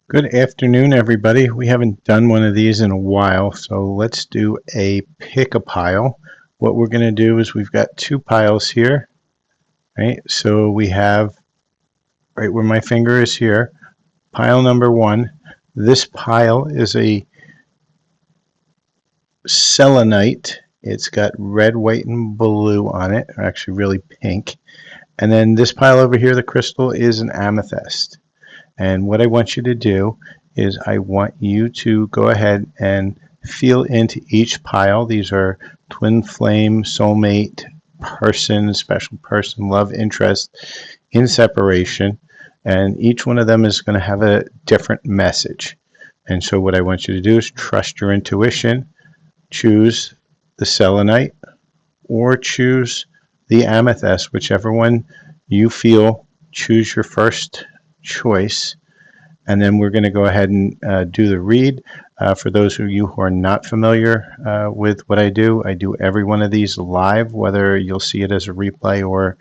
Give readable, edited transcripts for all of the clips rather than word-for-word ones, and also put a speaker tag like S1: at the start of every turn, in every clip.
S1: Good afternoon, everybody. We haven't done one of these in a while, so let's do a pick a pile. What we're going to do is we've got two piles here, right? So we have right where my finger is here, pile number one. This pile is a selenite. It's got red, white, and blue on it, or actually really pink. And then this pile over here, the crystal, is an amethyst. And what I want you to do is I want you to go ahead and feel into each pile. These are twin flame, soulmate, person, special person, love interest in separation. And each one of them is going to have a different message. And so what I want you to do is trust your intuition, choose the selenite or choose the amethyst, whichever one you feel. Choose your first choice, and then we're going to go ahead and do the read. For those of you who are not familiar with what I do every one of these live, whether you'll see it as a replay or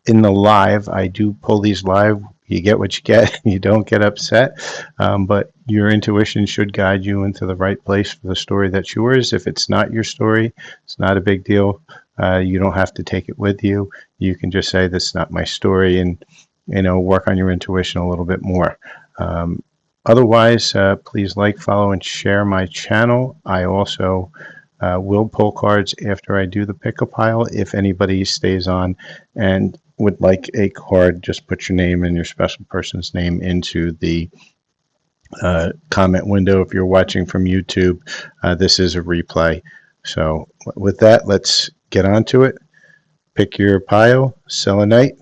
S1: in the live. I do pull these live. You get what you get. You don't get upset, but your intuition should guide you into the right place for the story that's yours. If it's not your story, it's not a big deal. You don't have to take it with you. You can just say, this is not my story, and work on your intuition a little bit more. Otherwise, please like, follow, and share my channel. I also will pull cards after I do the pick-a pile. If anybody stays on and would like a card, just put your name and your special person's name into the comment window. If you're watching from YouTube, this is a replay. So with that, let's get on to it. Pick your pile, selenite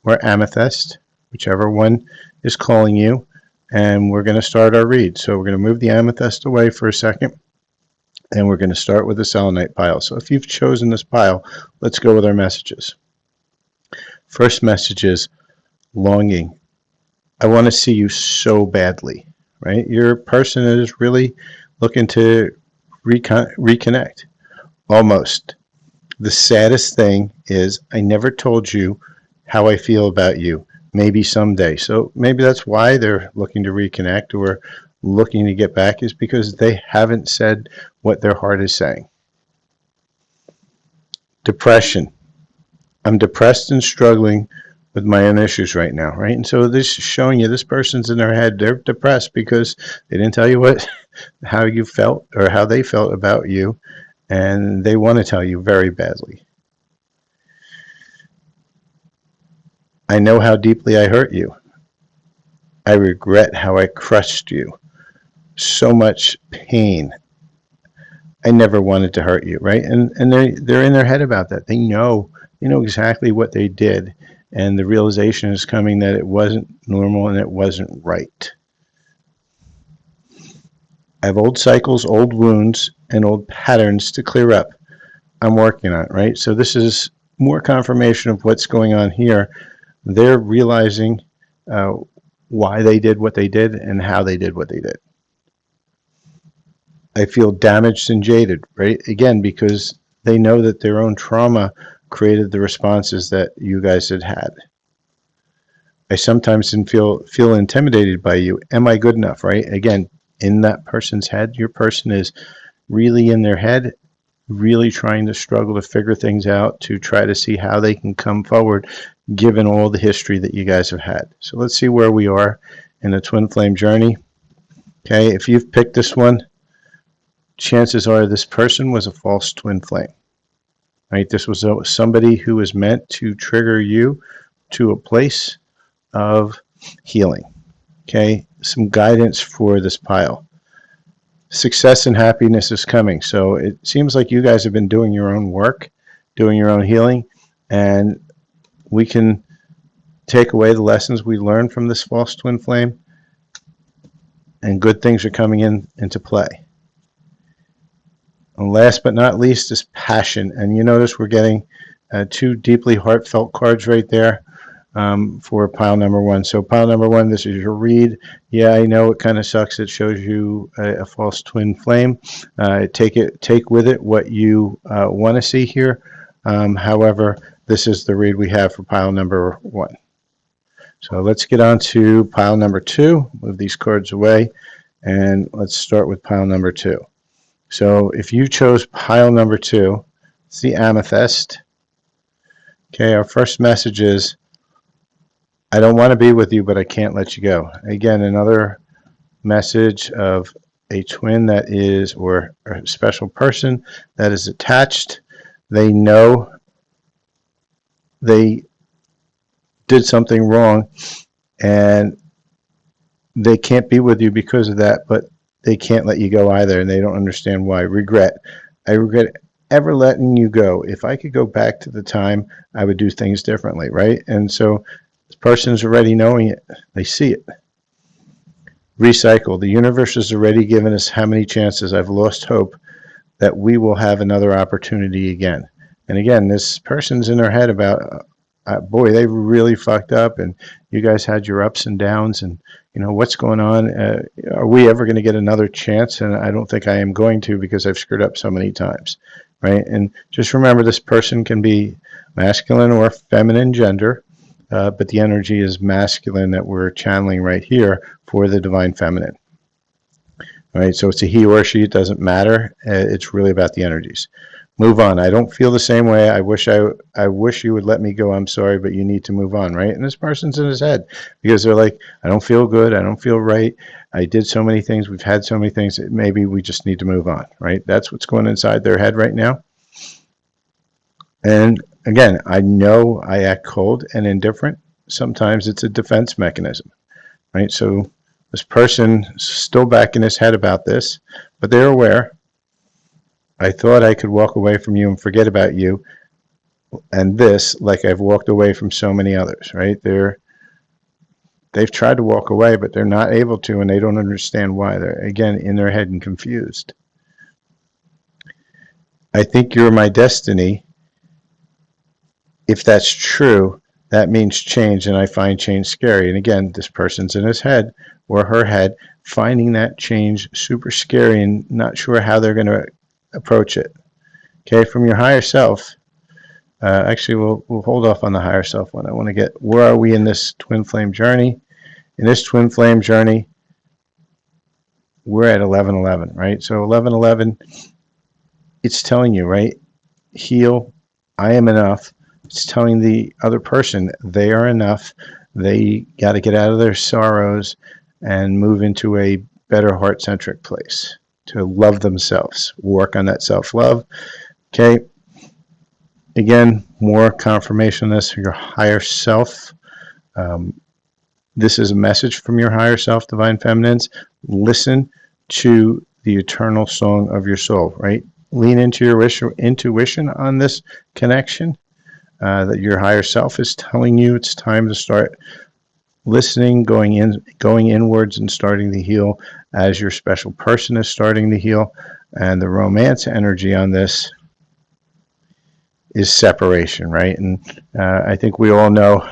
S1: or amethyst, whichever one is calling you, and we're going to start our read. So we're going to move the amethyst away for a second, and we're going to start with the selenite pile. So if you've chosen this pile, let's go with our messages. First message is longing. I want to see you so badly, right? Your person is really looking to reconnect. Almost. The saddest thing is I never told you how I feel about you. Maybe someday. So maybe that's why they're looking to reconnect or looking to get back, is because they haven't said what their heart is saying. Depression. I'm depressed and struggling with my own issues right now, right? And so this is showing you this person's in their head. They're depressed because they didn't tell you how you felt or how they felt about you, and they want to tell you very badly. I know how deeply I hurt you. I regret how I crushed you. So much pain. I never wanted to hurt you, right? And they're in their head about that. They know exactly what they did, and the realization is coming that it wasn't normal and it wasn't right. I have old cycles, old wounds, and old patterns to clear up. I'm working on it, right? So this is more confirmation of what's going on here. They're realizing why they did what they did and how they did what they did. I feel damaged and jaded, right? Again, because they know that their own trauma created the responses that you guys had. I sometimes feel intimidated by you. Am I good enough, right? Again, in that person's head, your person is really in their head, really trying to struggle to figure things out, to try to see how they can come forward given all the history that you guys have had. So let's see where we are in the twin flame journey. Okay, if you've picked this one, chances are this person was a false twin flame. Right? This was somebody who was meant to trigger you to a place of healing. Okay, some guidance for this pile. Success and happiness is coming. So it seems like you guys have been doing your own work, doing your own healing, and we can take away the lessons we learned from this false twin flame, and good things are coming into play. And last but not least is passion. And you notice we're getting two deeply heartfelt cards right there for pile number one. So pile number one, this is your read. Yeah, I know it kind of sucks. It shows you a false twin flame. Take with it what you want to see here. However, this is the read we have for pile number one. So let's get on to pile number 2. Move these cards away, and let's start with pile number 2. So if you chose pile number 2, it's the amethyst. Okay, our first message is, I don't want to be with you, but I can't let you go. Again, another message of a twin that is, or a special person that is attached. They know they did something wrong and they can't be with you because of that, but they can't let you go either, and they don't understand why. Regret. I regret ever letting you go. If I could go back to the time, I would do things differently, right? And so this person's already knowing it. They see it. Recycle. The universe has already given us how many chances. I've lost hope that we will have another opportunity again. And again, this person's in their head about, boy, they really fucked up, and you guys had your ups and downs, and you know what's going on. Are we ever going to get another chance? And I don't think I am going to, because I've screwed up so many times, right? And just remember, this person can be masculine or feminine gender, but the energy is masculine that we're channeling right here for the divine feminine. All right, so it's a he or she, it doesn't matter. It's really about the energies. Move on. I don't feel the same way. I wish you would let me go. I'm sorry, but you need to move on, right? And this person's in his head because they're like, I don't feel good. I don't feel right. I did so many things. We've had so many things. Maybe we just need to move on, right? That's what's going inside their head right now. And again, I know I act cold and indifferent. Sometimes it's a defense mechanism, right? So this person is still back in his head about this, but they're aware. I thought I could walk away from you and forget about you, and this, like I've walked away from so many others, right? They've tried to walk away, but they're not able to, and they don't understand why. They're, again, in their head and confused. I think you're my destiny. If that's true, that means change, and I find change scary. And again, this person's in his head or her head, finding that change super scary and not sure how they're going to approach it. Okay, from your higher self. Actually, we'll hold off on the higher self one. I want to get, where are we in this twin flame journey? In this twin flame journey, we're at 1111, right? So 1111, it's telling you, right? Heal. I am enough. It's telling the other person they are enough. They got to get out of their sorrows and move into a better heart-centric place, to love themselves, work on that self-love. Okay. Again, more confirmation on this for your higher self. This is a message from your higher self, divine feminines. Listen to the eternal song of your soul, right? Lean into your intuition on this connection, that your higher self is telling you it's time to start listening, going inwards and starting to heal as your special person is starting to heal. And the romance energy on this is separation, right? And I think we all know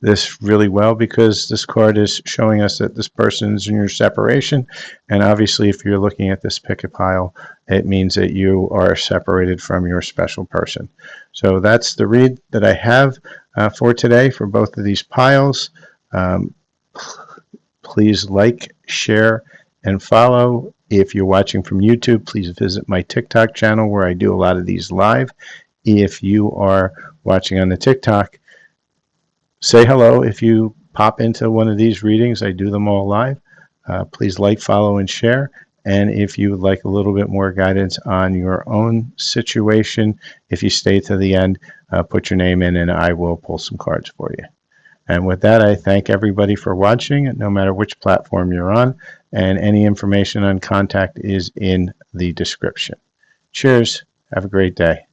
S1: this really well, because this card is showing us that this person is in your separation. And obviously, if you're looking at this picket pile, it means that you are separated from your special person. So that's the read that I have for today for both of these piles. Please like, share, and follow. If you're watching from YouTube, please visit my TikTok channel where I do a lot of these live. If you are watching on the TikTok, say hello. If you pop into one of these readings, I do them all live. Please like, follow, and share. And if you would like a little bit more guidance on your own situation, if you stay to the end, put your name in and I will pull some cards for you. And with that, I thank everybody for watching, no matter which platform you're on, and any information on contact is in the description. Cheers. Have a great day.